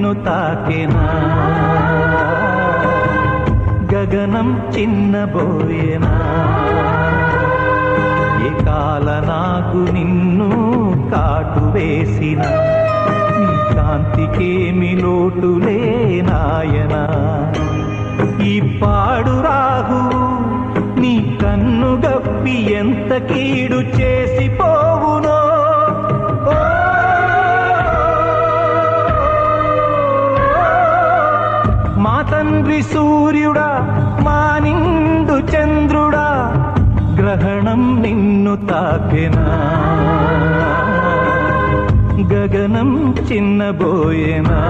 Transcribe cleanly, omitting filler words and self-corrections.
నిన్ను తాకెనా, గగనం చిన్నబోయేనా, ఏ కాల నాకు నిన్ను కాటు వేసిన, నీ కాంతికేమి లోటులే నాయనా. ఈ పాడు రాహు నీ కన్ను గప్పి ఎంత కీడు చేసిపోవునో. మా తండ్రి సూర్యుడా, మా నిండు చంద్రుడా, గ్రహణం నిన్ను తాకెనా, గగనం చిన్నబోయేనా.